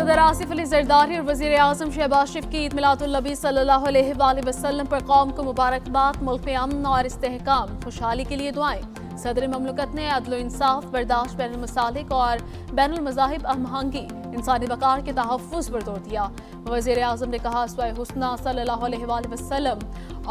सदर आसिफ अली जरदारी और वजीर आजम शहबाज शरीफ की ईद मिलादुल नबी सल्लल्लाहु अलैहि वसल्लम पर कौम को मुबारकबाद। मुल्क में अमन और इस्तेहकाम खुशहाली के लिए दुआएं। सदर ममलकत ने अदल इंसाफ, बर्दाश्त, बैनुल मसालिक और बैनुल मज़ाहिब आहंगी, इंसानी वक़ार के तहफ़्फ़ुज़ पर जोर दिया। वज़ीर आज़म ने कहा अस्वा-ए हुस्ना सल्लल्लाहु अलैहि वसल्लम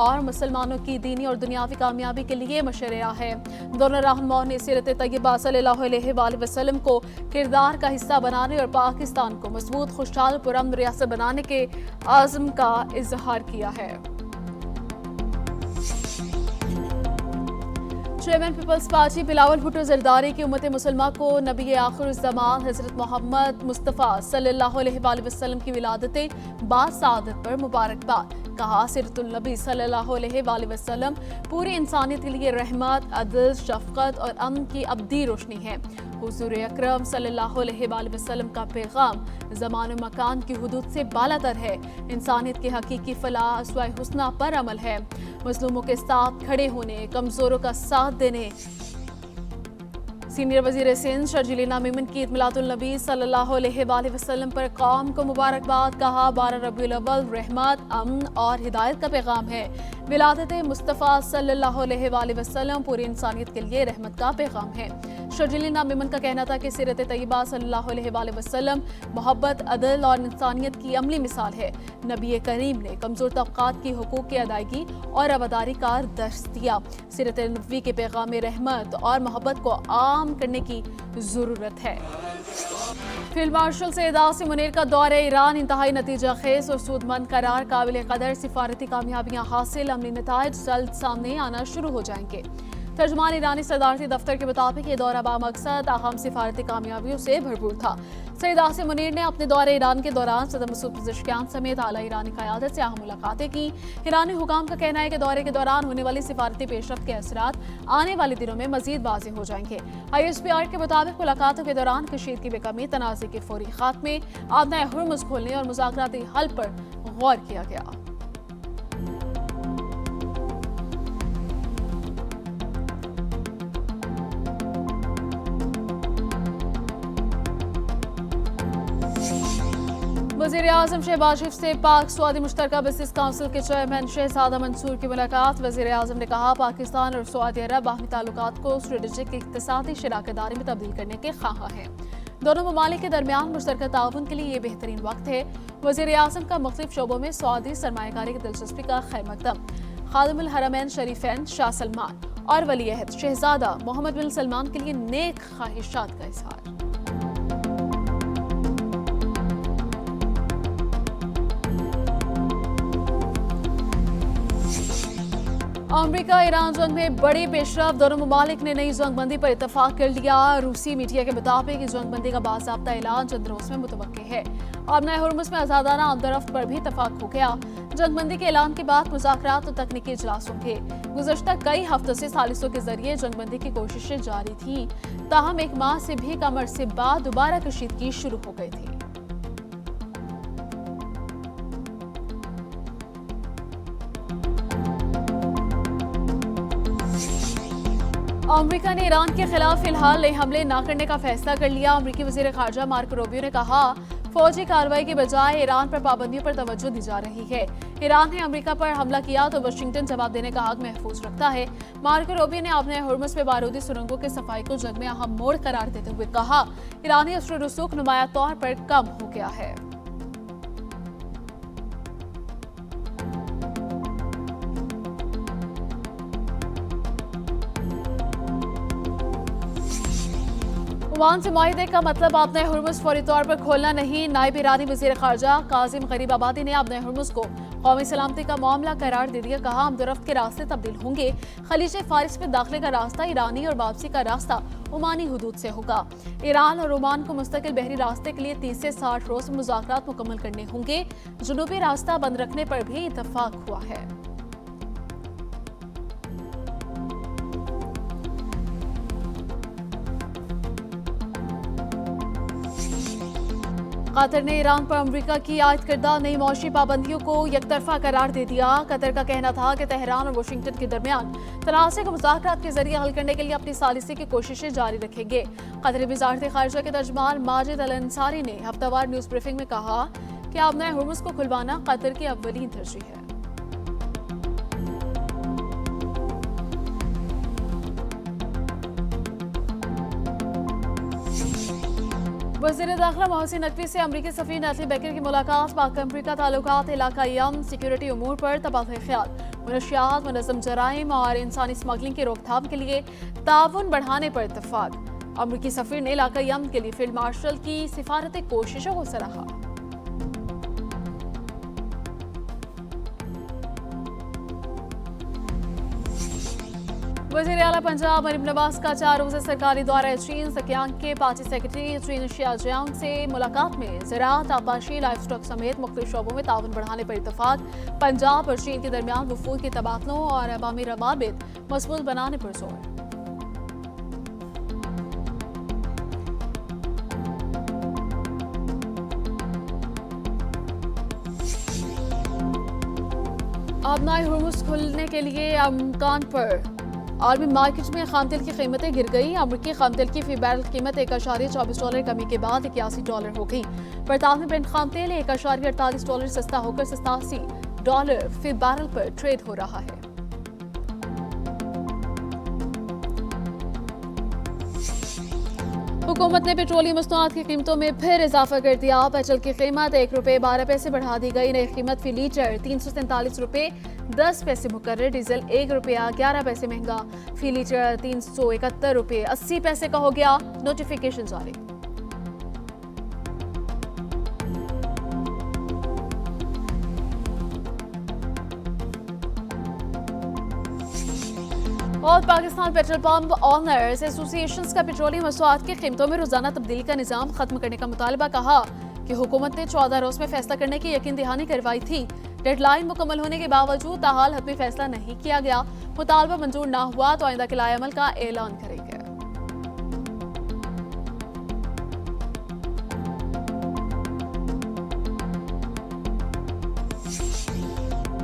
और मुसलमानों की दीनी और दुनियावी कामयाबी के लिए मशरिया है। दोनों रहनुमाओं ने सीरत तय्यबा सल्लल्लाहु अलैहि वसल्लम को किरदार का हिस्सा बनाने और पाकिस्तान को मजबूत, खुशहाल, पुरअमन रियासत बनाने के आज़म का इजहार किया है। चेयरमैन पीपल्स पार्टी बिलावल भुट्टो जरदारी की उम्मत मुसलमा को नबी आखिरुज़्ज़मान हज़रत मोहम्मद मुस्तफ़ा सल्लल्लाहु अलैहि वसल्लम की विलादत बासआदत पर मुबारकबाद। कहा सिरतुल नबी सल्लल्लाहु अलैहि वसल्लम पूरी इंसानियत के लिए रहमत, अदल, शफ़क़त और अमन की अब्दी रोशनी है। हुज़ूर अकरम सल्लल्लाहु अलैहि वसल्लम का पैगाम ज़मान और मकान की हुदूद से बालातर है। इंसानियत के हकीकी फलाह अस्वा-ए हुस्ना पर अमल है। मज़लूमों के साथ खड़े होने, कमज़ोरों का साथ देने। सीनियर वज़ीर सिंध शर्जीलीना मेमन की ईद मिलादुल नबी सल्लल्लाहु अलैहि वसल्लम पर कौम को मुबारकबाद। कहा 12 रबीउल अव्वल रहमत, अमन और हिदायत का पैगाम है। विलादत मुस्तफ़ा सल्लल्लाहु अलैहि वसल्लम पूरी इंसानियत के लिए रहमत का पैगाम है। शर्जीलीना मेमन का कहना था कि सीरत तय्यबा सल्लल्लाहु अलैहि वसल्लम मोहब्बत, अदल और इंसानियत की अमली मिसाल है। नबी करीम ने कमज़ोर तबक़ात की हुकूक की अदायगी और रवादारी का दर्स दिया। सीरत नबवी के पैगाम रहमत और मोहब्बत को आम करने की ज़रूरत है। फील्ड मार्शल सैयद आसिम मुनीर का दौरे ईरान इंतहाई नतीजा खेज और सूदमंद करार, काबिल कदर सिफारती कामयाबियां हासिल, अमली नताइज जल्द सामने आना शुरू हो जाएंगे। तर्जमान ईरानी सदारती दफ्तर के मुताबिक ये दौरा बामकसद अहम सिफारती कामयाबियों से भरपूर था। सैयद आसिम मुनीर ने अपने दौरे ईरान के दौरान सदर मसूद पज़ेशकियान समेत आला ईरानी क़यादत से अहम मुलाकातें की। ईरानी हुकाम का कहना है कि दौरे के दौरान होने वाली सिफारती पेशरफ्त के असरात आने वाले दिनों में मजीद वाज़ेह हो जाएंगे। ISPR के मुताबिक मुलाकातों के दौरान कशीदगी में कमी, तनाज़े के फौरी खात्मे, आबनाए हुर्मुज़ खोलने और मुज़ाकराती हल पर गौर किया गया। वज़ीर आज़म शहबाज शरीफ से पाक सऊदी मुश्तरका बिज़नेस काउंसिल के चेयरमैन शहजादा मंसूर की मुलाकात। वज़ीर आज़म ने कहा पाकिस्तान और सऊदी अरब बाहमी ताल्लुकात को स्ट्रेटेजिक इक़्तिसादी शराकतदारी में तब्दील करने के ख्वाह हैं। दोनों ममालिक के दरमियान मुश्तरका ताउन के लिए ये बेहतरीन वक्त है। वज़ीर आज़म का मुख्तलिफ शोबों में सऊदी सरमायाकारी की दिलचस्पी का खैरमकदम। खादिमुल हरमैन शरीफैन शाह सलमान और वली-ए-अहद शहजादा मोहम्मद बिन सलमान के लिए नेक ख्वाहिशात का इज़हार। अमेरिका ईरान जंग में बड़ी पेशरफ, दोनों ममालिक ने नई जंगबंदी पर इतफाक कर लिया। रूसी मीडिया के मुताबिक जंगबंदी का बाज़ाब्ता ऐलान चंद रोज में मुतवक्किल है। आबनाए हुर्मुज़ में आज़ादाना आमदरफ्त पर भी इतफाक हो गया। जंगबंदी के ऐलान के बाद मुज़ाकरात और तकनीकी इजलास होंगे। गुज़श्ता कई हफ्तों से सालिसों के जरिए जंगबंदी की कोशिशें जारी थी, ताहम एक माह से भी कम अरसे बाद दोबारा कशीदगी शुरू हो गई थी। अमेरिका ने ईरान के खिलाफ फिलहाल नए हमले न करने का फैसला कर लिया। अमेरिकी वज़ीर ख़ारजा मार्को रूबियो ने कहा फौजी कार्रवाई के बजाय ईरान पर पाबंदियों पर तवज्जो दी जा रही है। ईरान ने अमेरिका पर हमला किया तो वाशिंगटन जवाब देने का हक महफूज रखता है। मार्को रूबियो ने अपने हुर्मुज़ में बारूदी सुरंगों की सफाई को जंग में अहम मोड़ करार देते हुए कहा ईरानी असर रसूख नुमाया तौर पर कम हो गया है। ओमान से मुआहिदे का मतलब अपने हुर्मुज़ फौरी तौर पर खोलना नहीं। नायब ईरानी वज़ीर ख़ारजा काज़िम गरीबाबादी ने अपने हुर्मुज़ को कौमी सलामती का मामला करार दे दिया। कहा हमदरफ्त के रास्ते तब्दील होंगे। खलीज फारिस में दाखिले का रास्ता ईरानी और वापसी का रास्ता ओमानी हुदूद से होगा। ईरान और ओमान को मुस्तकिल बहरी रास्ते के लिए 30 से 60 रोज में मुज़ाकरात मुकम्मल करने होंगे। जुनूबी रास्ता बंद रखने पर भी इतफाक हुआ है। कतर ने ईरान पर अमेरिका की आयद करदा नई मौशी पाबंदियों को एकतरफा करार दे दिया। कतर का कहना था कि तेहरान और वाशिंगटन के दरमियान तनाज़े को मुज़ाकरात के जरिए हल करने के लिए अपनी सालिसी की कोशिशें जारी रखेंगे। कतरी वज़ारत ख़ारिजा के तर्जुमान माजिद अल अंसारी ने हफ्तावार न्यूज़ ब्रीफिंग में कहा कि आबनाए हुर्मुज़ को खुलवाना कतर की अव्वलीन तरजीह है। वज़ीर दाखिला मोहसिन नकवी से अमरीकी सफ़ीर नैथली बेकर की मुलाकात। पाक अमरीका ताल्लुकात, इलाकाई अमन, सिक्योरिटी उमूर पर तबादला ख्याल, मनशियात, मुनज़्ज़म जराइम और इंसानी स्मगलिंग की रोकथाम के लिए ताउन बढ़ाने पर इत्तफाक। अमरीकी सफ़ीर ने इलाकाई अमन के लिए फील्ड मार्शल की सिफारती कोशिशों को सराहा। वज़ीर आला पंजाब मरीम नवाज का 4 रोज़ा सरकारी दौरा चीन सकियांग के पार्टी सेक्रेटरी चीन शियाजियांग से मुलाकात में ज़राअत, आबाशी, लाइफ स्टॉक समेत मुख्तलिफ शोबों में ताउन बढ़ाने पर इत्तफाक। पंजाब और चीन के दरमियान वफूद के तबादलों और अवामी रवाबित मजबूत बनाने पर जोर। आबनाए हुर्मुज़ खुलने के लिए अमकान पर आलमी मार्केट में खाम तेल की कीमतें गिर गई। अमरीकी खाम तेल की फी बैरल कीमत $1.24 कमी के बाद $81 हो गई। बरतानिया में ब्रेंट खाम तेल $1.48 सस्ता होकर $87 फी बैरल पर ट्रेड हो रहा है। हुकूमत ने पेट्रोलियम मसनूआत की कीमतों में फिर इजाफा कर दिया। पेट्रोल की कीमत ₹1.12 बढ़ा दी गई। नई कीमत फी लीटर ₹347.10 मुकर्रर। डीजल ₹1.11 महंगा, फी लीटर ₹371.80 का हो गया। नोटिफिकेशन जारी। और Pakistan petrol pump owners association का पेट्रोलियम मसनूआत की कीमतों में रोजाना तब्दीली का निजाम खत्म करने का मुतालबा। कहा कि हुकूमत ने 14 रोज में फैसला करने की यकीन दहानी करवाई थी। डेडलाइन मुकम्मल होने के बावजूद ताहाल हतमी फैसला नहीं किया गया। मुतालबा मंजूर न हुआ तो आइंदा के लाएअमल का ऐलान करेंगे।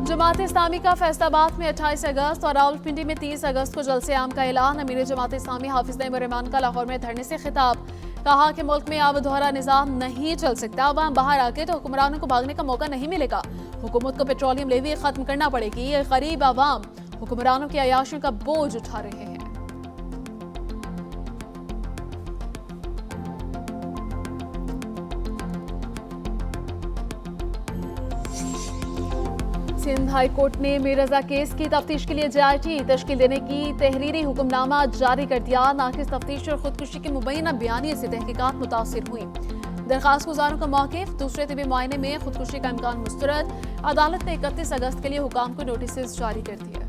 जमात इस्लामी का फैसलाबाद में 28 अगस्त और रावलपिंडी में 30 अगस्त को जलसे आम का ऐलान। अमीर जमात इस्लामी हाफिज नईम रहमान का लाहौर में धरने से खिताब। कहा कि मुल्क में अब दोहरा निजाम नहीं चल सकता। अवाम बाहर आके तो हुक्मरानों को भागने का मौका नहीं मिलेगा। हुकूमत को पेट्रोलियम लेवी खत्म करना पड़ेगी। ये गरीब अवाम हुक्मरानों की अयाशियों का बोझ उठा रहे हैं। सिंध हाई कोर्ट ने मीर रजा केस की तफ्तीश के लिए JIT तश्कील देने की तहरीरी हुक्मनामा जारी कर दिया। नाकिस तफ्तीश और खुदकुशी के मुबैना बयानिए से तहकीकात मुतासिर हुई। दरखास्त गुजारों का मौक़िफ़, दूसरे तिबी मुआयने में खुदकुशी का इम्कान मुस्तरद। अदालत ने 31 अगस्त के लिए हुकाम को नोटिस जारी कर दिया।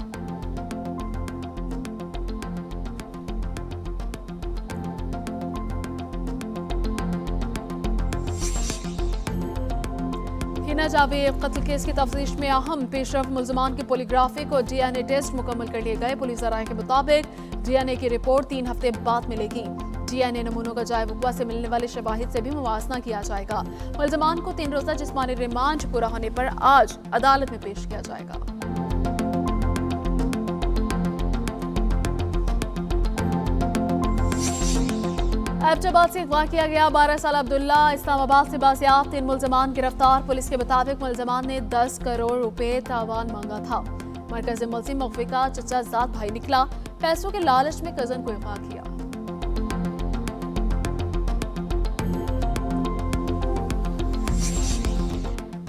हिना जावेद कत्ल केस की तफ्तीश में अहम पेशरफ मुल्ज़मान की पॉलीग्राफिक और DNA टेस्ट मुकम्मल कर लिए गए। पुलिस ज़राए के मुताबिक DNA की रिपोर्ट 3 हफ्ते बाद मिलेगी। DNA नमूनों का जाए वक़्वा से मिलने वाले शवाहिद से भी मुवाजना किया जाएगा। मुल्ज़मान को 3 रोज़ा जिस्मानी रिमांड पूरा होने पर आज अदालत में पेश किया जाएगा। एबटाबाद से अगवा किया गया 12 साल अब्दुल्ला इस्लामाबाद से बासियाब 3 मुल्ज़मान गिरफ्तार। पुलिस के मुताबिक मुल्ज़मान ने 10 करोड़ रुपए तावान मांगा था। मरकज़ मुल्ज़िम मगफी का चचा ज़ात भाई निकला। पैसों के लालच में कजन को अगवा किया।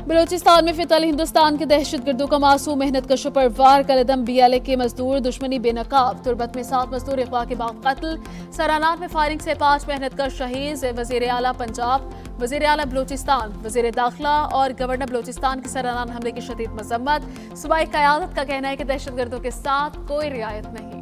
बलूचिस्तान में फितल हिंदुस्तान के दहशतगर्दों का मासूम मेहनत कशों पर वार। कलदम BLA के मजदूर दुश्मनी बेनकाब। तुरबत में 7 मजदूर अगवा के बाद कत्ल। सरानार में फायरिंग से 5 मेहनत कश शहीद। वज़ीर आला पंजाब, वज़ीर आला बलूचिस्तान, वज़ीर दाखिला और गवर्नर बलूचिस्तान की सरानार हमले की शदीद मजम्मत। सूबाई क़यादत का कहना है कि दहशतगर्दों के साथ कोई रियायत नहीं।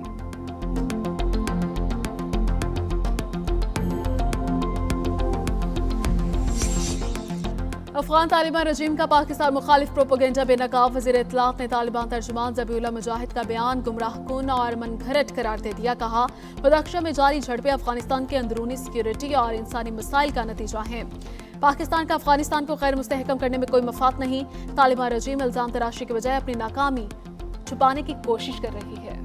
अफगान तालिबान रजीम का पाकिस्तान मुखालिफ प्रोपेगेंडा बेनकाब। वज़ीर इत्तलात ने तालिबान तर्जुमान ज़बीउल्लाह मुजाहिद का बयान गुमराहकुन और मनघरत करार दे दिया। कहा बदख्शा में जारी झड़पें अफगानिस्तान के अंदरूनी सिक्योरिटी और इंसानी मसाइल का नतीजा हैं। पाकिस्तान का अफगानिस्तान को गैर मुस्तहकम करने में कोई मफाद नहीं। तालिबान रजीम इल्जाम तराशी के बजाय अपनी नाकामी छुपाने की कोशिश कर रही है।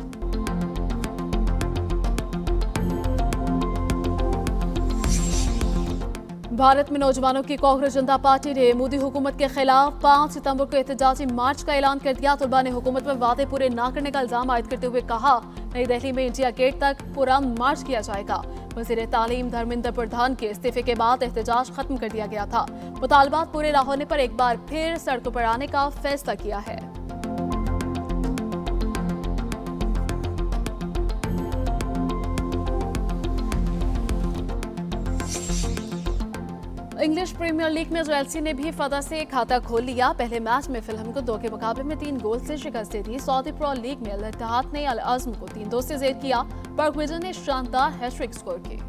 भारत में नौजवानों की कांग्रेस जनता पार्टी ने मोदी हुकूमत के खिलाफ 5 सितंबर को एहतजाजी मार्च का ऐलान कर दिया। तलबा ने हुकूमत पर वादे पूरे न करने का इल्जाम आयद करते हुए कहा, नई दिल्ली में इंडिया गेट तक पूरा मार्च किया जाएगा। वजीर तालीम धर्मेंद्र प्रधान के इस्तीफे के बाद एहतजाज खत्म कर दिया गया था। मुतालबात पूरे न होने पर एक बार फिर सड़कों पर आने का फैसला किया है। इंग्लिश प्रीमियर लीग में चेल्सी ने भी फतह से खाता खोल लिया। पहले मैच में फिल्हम को 2 के मुकाबले में 3 गोल से शिकस्त दे दी। सऊदी प्रो लीग में अल इत्तेहाद ने अल अज़्म को 3-2 से जेर किया। बर्गविजन ने शानदार हैट्रिक स्कोर की।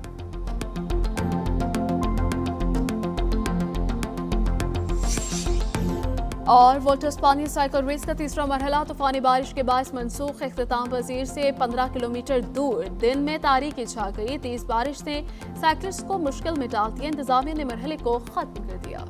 और वोल्टर स्पेनियल साइकिल रेस का तीसरा मरहला तूफानी बारिश के बायस मनसूख। इख्तिताम पजीर से 15 किलोमीटर दूर दिन में तारीकी छा गई। तेज बारिश ने साइकिलिस्ट को मुश्किल में डाल दिया। इंतजामिया ने मरहले को खत्म कर दिया।